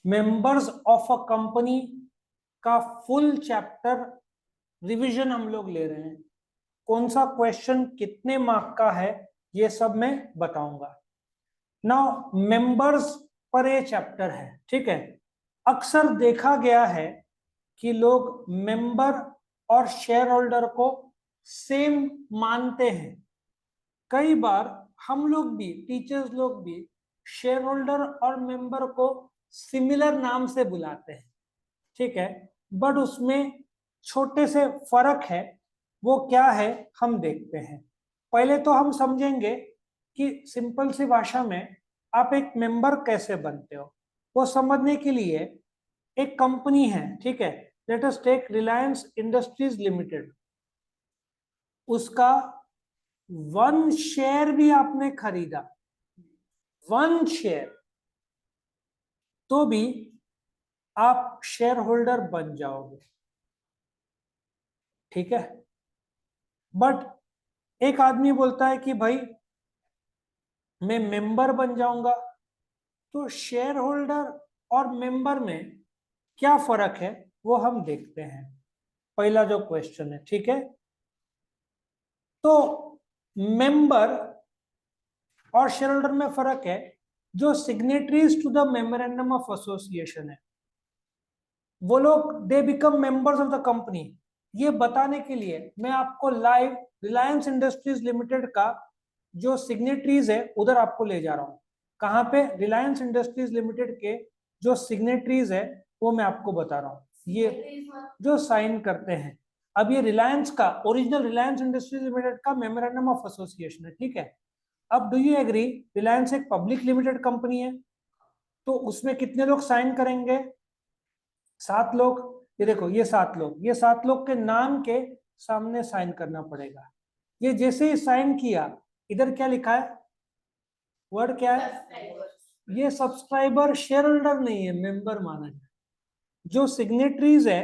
Members of a company का full chapter revision हम लोग ले रहे हैं। कौन सा क्वेश्चन कितने मार्क का है ये सब मैं बताऊंगा। नाउ मेंबर्स पर ये चैप्टर है, ठीक है। अक्सर देखा गया है कि लोग मेंबर और शेयर होल्डर को सेम मानते हैं। कई बार हम लोग भी, टीचर्स लोग भी, शेयर होल्डर और मेंबर को सिमिलर नाम से बुलाते हैं, ठीक है। बट उसमें छोटे से फर्क है। वो क्या है हम देखते हैं। पहले तो हम समझेंगे कि सिंपल सी भाषा में आप एक मेंबर कैसे बनते हो। वो समझने के लिए एक कंपनी है, ठीक है। Let us take Reliance Industries Limited. उसका 1 शेयर भी आपने खरीदा, 1 शेयर, तो भी आप शेयर होल्डर बन जाओगे, ठीक है। बट एक आदमी बोलता है कि भाई मैं मेंबर बन जाऊंगा। तो शेयर होल्डर और मेंबर में क्या फर्क है वो हम देखते हैं। पहला जो क्वेश्चन है, ठीक है। तो मेंबर और शेयर होल्डर में फर्क है। जो signatories to the memorandum of association है, वो लोग they become members of the company. ये बताने के लिए मैं आपको लाइव रिलायंस इंडस्ट्रीज लिमिटेड का जो सिग्नेटरीज है उधर आपको ले जा रहा हूं। कहां पे? रिलायंस इंडस्ट्रीज लिमिटेड के जो सिग्नेटरीज है वो मैं आपको बता रहा हूँ। ये जो साइन करते हैं, अब ये रिलायंस का, ओरिजिनल रिलायंस इंडस्ट्रीज लिमिटेड का मेमोरेंडम ऑफ एसोसिएशन है, ठीक है। अब डू यू एग्री, रिलायंस एक पब्लिक लिमिटेड कंपनी है, तो उसमें कितने लोग साइन करेंगे? 7 लोग। ये देखो, ये 7 लोग, ये 7 लोग के नाम के सामने साइन करना पड़ेगा। ये जैसे ही साइन किया, इधर क्या लिखा है? वर्ड क्या है? ये सब्सक्राइबर शेयर होल्डर नहीं है, मेंबर माना जाए। जो सिग्नेटरीज है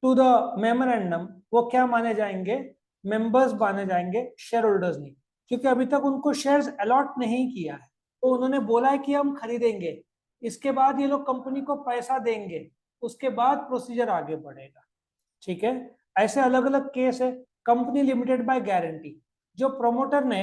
टू द मेमोरेंडम वो क्या माने जाएंगे? मेंबर्स माने जाएंगे, शेयर होल्डर्स नहीं। क्योंकि अभी तक उनको शेयर्स अलॉट नहीं किया है। तो उन्होंने बोला है कि हम खरीदेंगे, इसके बाद ये लोग कंपनी को पैसा देंगे, उसके बाद प्रोसीजर आगे बढ़ेगा, ठीक है। ऐसे अलग अलग केस है। कंपनी लिमिटेड बाय गारंटी, जो प्रमोटर ने,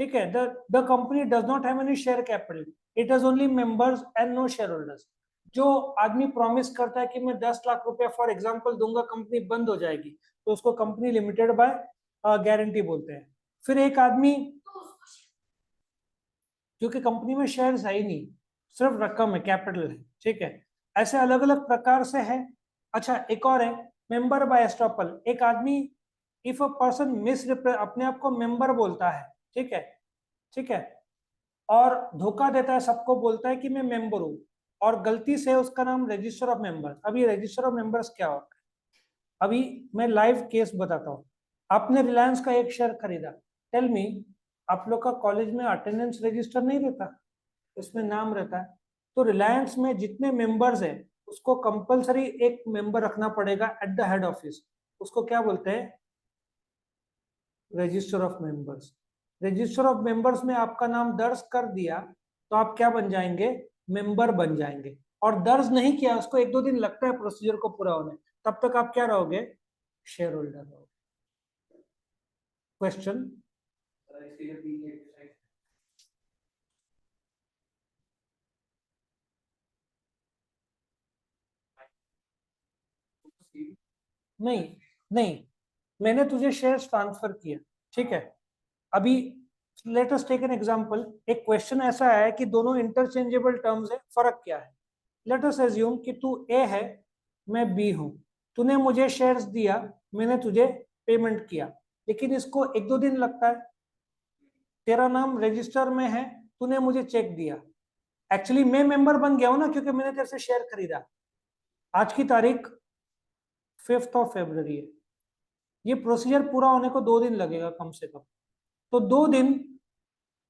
ठीक है, the company does not have any share capital, it has only members and no shareholders. जो आदमी प्रॉमिस करता है कि मैं 10 लाख रुपया फॉर एग्जांपल दूंगा, कंपनी बंद हो जाएगी, तो उसको कंपनी लिमिटेड बाय गारंटी बोलते हैं। फिर एक आदमी, क्योंकि कंपनी में शेयर्स है ही नहीं, सिर्फ रकम है, कैपिटल है, ठीक है। ऐसे अलग अलग प्रकार से है। अच्छा, एक और है मेंबर बाय एस्टॉपल। एक आदमी, इफ अ पर्सन अपने आप को मेंबर बोलता है, ठीक है, ठीक है, और धोखा देता है, सबको बोलता है कि मैं मेंबर हूं, और गलती से उसका नाम रजिस्टर ऑफ मेंबर्स। अब ये रजिस्टर ऑफ मेंबर्स क्या होता है? अभी मैं लाइव केस बताता हूँ। आपने रिलायंस का 1 शेयर खरीदा। टेल मी, आप लोग का कॉलेज में अटेंडेंस रजिस्टर नहीं रहता? उसमें नाम रहता है। तो रिलायंस में जितने मेंबर्स हैं उसको कंपलसरी एक मेंबर रखना पड़ेगा एट द हेड ऑफिस। उसको क्या बोलते हैं? Register of members. Register of members में आपका नाम दर्ज कर दिया तो आप क्या बन जाएंगे? मेंबर बन जाएंगे। और दर्ज नहीं किया, उसको 1-2 दिन लगता है प्रोसीजर को पूरा होने, तब तक आप क्या रहोगे? शेयर होल्डर रहोगे। क्वेश्चन? नहीं, नहीं, मैंने तुझे शेयर्स ट्रांसफर किया, ठीक है। अभी let us take an example. एक क्वेश्चन ऐसा है कि दोनों इंटरचेंजेबल टर्म्स है, फर्क क्या है? लेट अस एज्यूम कि तू ए है, मैं बी हूं। तूने मुझे शेयर्स दिया, मैंने तुझे पेमेंट किया, लेकिन इसको 1-2 दिन लगता है। तेरा नाम रजिस्टर में है, तूने मुझे चेक दिया, एक्चुअली मैं मेंबर बन गया हूं ना, क्योंकि मैंने तेरे से शेयर खरीदा। आज की तारीख 5 फरवरी है। ये प्रोसीजर पूरा होने को 2 दिन लगेगा कम से कम। तो 2 दिन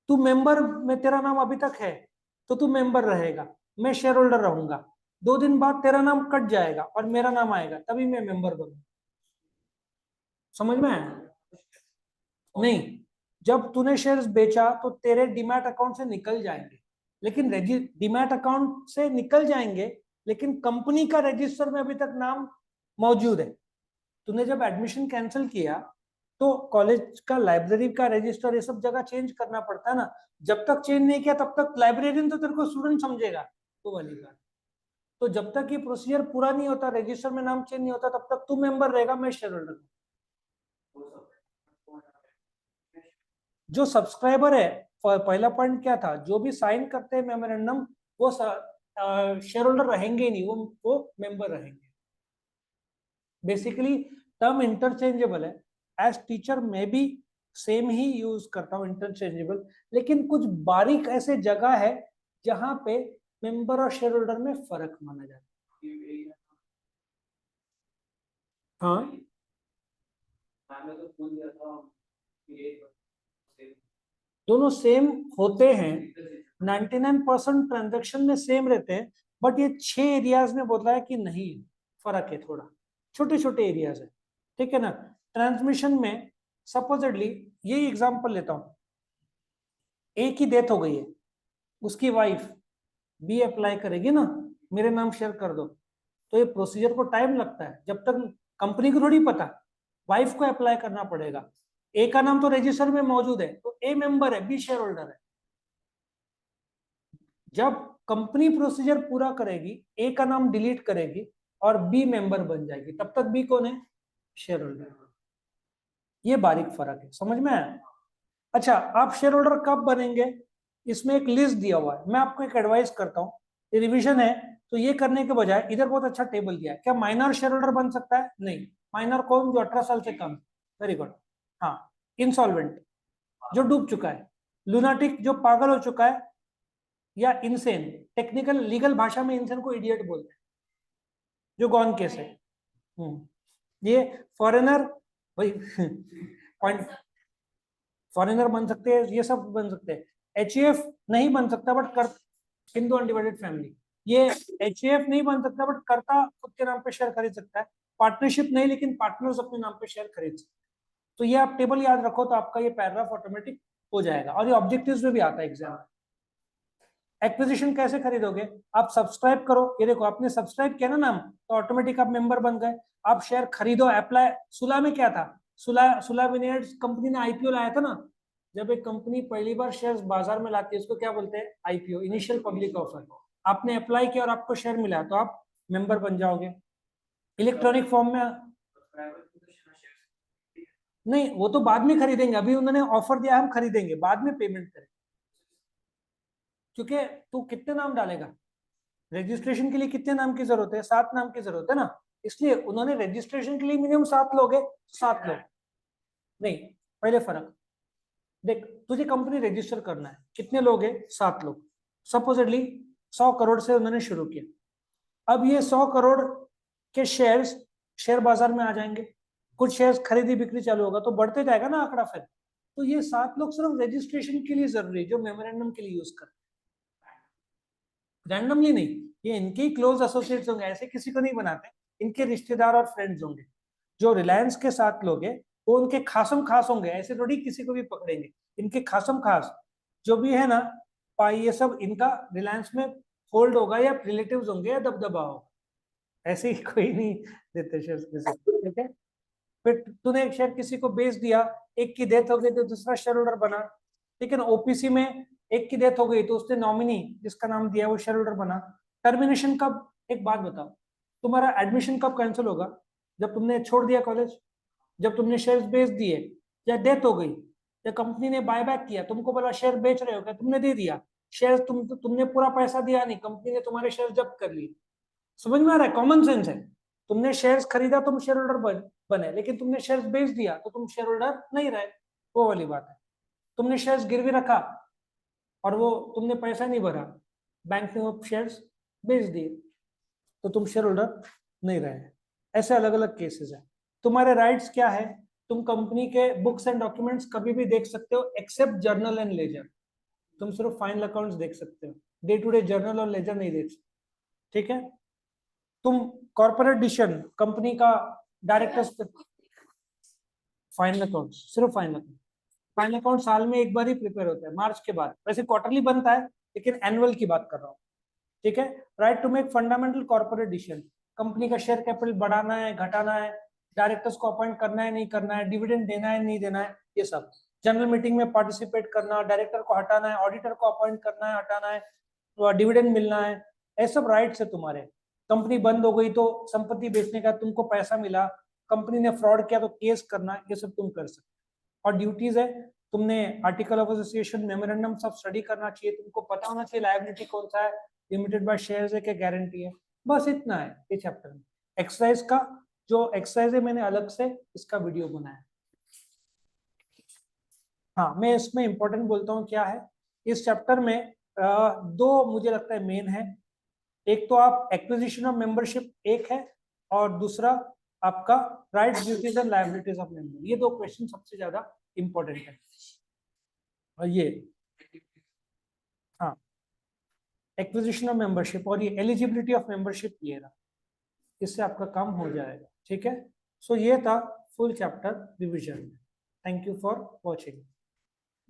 तू मेंबर में, तेरा नाम अभी तक है तो तू मेंबर रहेगा, मैं शेयर होल्डर रहूंगा। 2 दिन बाद तेरा नाम कट जाएगा और मेरा नाम आएगा, तभी मैं मेंबर बनूंगा। समझ में आया? नहीं, जब तूने शेयर्स बेचा तो तेरे डीमैट अकाउंट से निकल जाएंगे। लेकिन डीमैट अकाउंट से निकल जाएंगे, लेकिन कंपनी का रजिस्टर में अभी तक नाम मौजूद है। तूने जब एडमिशन कैंसिल किया तो कॉलेज का लाइब्रेरी का रजिस्टर ये सब जगह चेंज करना पड़ता है ना। जब तक चेंज नहीं किया तब तक लाइब्रेरियन तो तेरे को स्टूडेंट समझेगा, वो वाली बात। तो जब तक ये प्रोसीजर पूरा नहीं होता, रजिस्टर में नाम चेंज नहीं होता, तब तक तू मेंबर रहेगा, मैं शेयर होल्डर। जो सब्सक्राइबर है, पहला पॉइंट क्या था, जो भी साइन करते हैं मेमोरेंडम वो शेयर होल्डर रहेंगे ही नहीं, वो मेंबर रहेंगे। बेसिकली टर्म इंटरचेंजेबल है। एज टीचर मैं भी सेम ही यूज करता हूँ इंटरचेंजेबल, लेकिन कुछ बारीक ऐसे जगह है जहां पे मेंबर और शेयर होल्डर में फर्क माना जाता है। हाँ, दोनों सेम होते हैं, 99% ट्रांजैक्शन में सेम रहते हैं, बट ये 6 एरियाज में बोल रहा है कि नहीं, फर्क है थोड़ा, छोटे छोटे एरियाज है, ठीक है ना। ट्रांसमिशन में सपोजिटली यही एग्जांपल लेता हूं, ए की डेथ हो गई है, उसकी वाइफ बी अप्लाई करेगी ना, मेरे नाम शेयर कर दो, तो ये प्रोसीजर को टाइम लगता है, जब तक कंपनी को थोड़ी पता, वाइफ को अप्लाई करना पड़ेगा। ए का नाम तो रजिस्टर में मौजूद है, तो ए मेंबर है, बी शेयर होल्डर है। जब कंपनी प्रोसीजर पूरा करेगी, ए का नाम डिलीट करेगी और बी मेंबर बन जाएगी, तब तक बी कौन है, शेयर होल्डर। ये बारीक फर्क है, समझ में आया। अच्छा, आप शेयर होल्डर कब बनेंगे, इसमें एक लिस्ट दिया हुआ है। मैं आपको एक एडवाइस करता हूँ, ये रिवीजन है, तो ये करने के बजाय इधर बहुत अच्छा टेबल दिया है। क्या माइनर शेयर होल्डर बन सकता है, नहीं। माइनर कौन, जो 18 साल से कम। Very good. हाँ, इंसॉल्वेंट, जो डूब चुका है। लुनाटिक, जो पागल हो चुका है, या इनसेन, टेक्निकल लीगल भाषा में इनसेन को इडियट बोलते हैं, जो गॉन केस है। ये फॉरेनर, भाई पॉइंट, फॉरेनर बन सकते हैं, ये सब बन सकते हैं। एचईएफ नहीं बन सकता बट कर, हिंदू अनडिवाइडेड फैमिली, ये एचईएफ नहीं बन सकता बट करता खुद के नाम पे शेयर खरीद सकता है। पार्टनरशिप नहीं, लेकिन पार्टनर्स अपने नाम पे शेयर खरीद सकते हैं। तो ये आप टेबल याद रखो, तो आपका ये पैराग्राफ ऑटोमेटिक हो जाएगा, और ये ऑब्जेक्टिव्स में भी आता है एग्जाम में। एक्विजिशन कैसे खरीदोगे, आप सब्सक्राइब करो, ये देखो आपने सब्सक्राइब किया ना नाम, तो ऑटोमेटिक आप मेंबर बन गए। आप शेयर खरीदो, अप्लाई। सुला में क्या था, सुला विनेयर्स कंपनी ने आईपीओ लाया था ना, जब एक कंपनी पहली बार शेयर्स बाजार में लाती है, उसको क्या बोलते हैं, आईपीओ, इनिशियल पब्लिक ऑफर। आपने अप्लाई किया और आपको शेयर मिला, तो आप मेंबर बन जाओगे। इलेक्ट्रॉनिक फॉर्म में नहीं, वो तो बाद में खरीदेंगे, अभी उन्होंने ऑफर दिया, हम खरीदेंगे, बाद में पेमेंट करें। क्योंकि तू कितने नाम डालेगा, रजिस्ट्रेशन के लिए कितने नाम की जरूरत है, 7 नाम की जरूरत है ना, इसलिए उन्होंने रजिस्ट्रेशन के लिए मिनिमम 7 लोग है, 7 लोग नहीं। पहले फर्क देख, तुझे कंपनी रजिस्टर करना है, कितने लोग है, 7 लोग। सपोजिटली 100 करोड़ से उन्होंने शुरू किया, अब ये 100 करोड़ के शेयर्स शेयर बाजार में आ जाएंगे, कुछ शेयर्स खरीदी बिक्री चालू होगा, तो बढ़ते जाएगा ना आंकड़ा फिर। तो ये 7 लोग सिर्फ रजिस्ट्रेशन के लिए जरूरी है, जो मेमोरेंडम के लिए यूज कर, रैंडमली नहीं, ये इनके ही क्लोज एसोसिएट्स होंगे, ऐसे किसी को नहीं बनाते, इनके रिश्तेदार और फ्रेंड्स होंगे। जो रिलायंस के साथ लोग हैं वो उनके खासम खास होंगे, ऐसे थोड़ी किसी को भी पकड़ेंगे, इनके खासम खास जो भी है ना, पाई ये सब इनका रिलायंस में होल्ड होगा, या रिलेटिव्स होंगे, या दबदबा होगा, ऐसे ही कोई नहीं देते शेयर किसी को, ठीक है। फिर तूने एक शेयर किसी को बेच दिया, एक की डेथ हो गई तो दूसरा शेयर होल्डर बना, ठीक है ना। ओपीसी में एक की डेथ हो गई तो उसने नॉमिनी जिसका नाम दिया वो शेयर होल्डर बना। टर्मिनेशन कब, एक बात बताओ, तुम्हारा एडमिशन कब कैंसिल होगा, जब तुमने छोड़ दिया कॉलेज, जब तुमने शेयर बेच दिए, या डेथ हो गई, या कंपनी ने बायबैक किया, तुमको बोला शेयर बेच रहे हो क्या, तुमने दे दिया शेयर, तुमने पूरा पैसा दिया नहीं, कंपनी ने तुम्हारे शेयर जब्त कर लिए। समझ में आ रहा है, कॉमन सेंस है। तुमने शेयर्स खरीदा, तुम शेयर होल्डर बने, लेकिन तुमने शेयर्स बेच दिया तो तुम शेयर होल्डर नहीं रहे, वो वाली बात है। तुमने शेयर्स गिरवी रखा और वो तुमने पैसा नहीं भरा, बैंक ने वो शेयर्स बेच दिए, तो तुम शेयर होल्डर नहीं रहे। ऐसे अलग अलग केसेस है। तुम्हारे राइट्स क्या है, तुम कंपनी के बुक्स एंड डॉक्यूमेंट्स कभी भी देख सकते हो, एक्सेप्ट जर्नल एंड लेजर। तुम सिर्फ फाइनल अकाउंट्स देख सकते हो, डे टू डे जर्नल और लेजर नहीं देख सकते, ठीक है। तुम कॉर्पोरेट डिसीजन, कंपनी का डायरेक्टर्स, फाइनल अकाउंट, सिर्फ फाइनल अकाउंट। फाइनल अकाउंट साल में एक बार ही प्रिपेयर होता है, मार्च के बाद, वैसे क्वार्टरली बनता है, लेकिन एनुअल की बात कर रहा हूँ, ठीक है। Right to make fundamental corporate decision, company का शेयर कैपिटल बढ़ाना है घटाना है, डायरेक्टर्स को अपॉइंट करना है नहीं करना है, डिविडेंड देना है नहीं देना है, ये सब। जनरल मीटिंग में पार्टिसिपेट करना, डायरेक्टर को हटाना है, ऑडिटर को अपॉइंट करना है हटाना है, तो डिविडेंड मिलना है, ऐसे सब राइट्स है तुम्हारे। कंपनी बंद हो गई तो संपत्ति बेचने का तुमको पैसा मिला, कंपनी ने फ्रॉड किया तो केस करना, ये सब तुम कर सकते हो। और ड्यूटीज है, तुमने आर्टिकल ऑफ एसोसिएशन, मेमोरेंडम सब स्टडी करना चाहिए, तुमको पता होना चाहिए लायबिलिटी कौन सा है, लिमिटेड बाय शेयर्स है क्या गारंटी है, बस इतना है ये चैप्टर में। एक्सरसाइज का जो एक्सरसाइज है मैंने अलग से इसका वीडियो बनाया। हाँ, मैं इसमें इंपॉर्टेंट बोलता हूँ क्या है इस चैप्टर में, दो मुझे लगता है मेन है। एक तो आप एक्विजिशन ऑफ मेंबरशिप एक है, और दूसरा आपका rights duties and liabilities of member, ये दो क्वेश्चन सबसे ज्यादा इंपॉर्टेंट है। और ये हाँ, एक्विजिशन ऑफ मेंबरशिप और ये एलिजिबिलिटी ऑफ मेंबरशिप, ये रहा, इससे आपका काम हो जाएगा, ठीक है। सो ये था full chapter revision. Thank you for watching.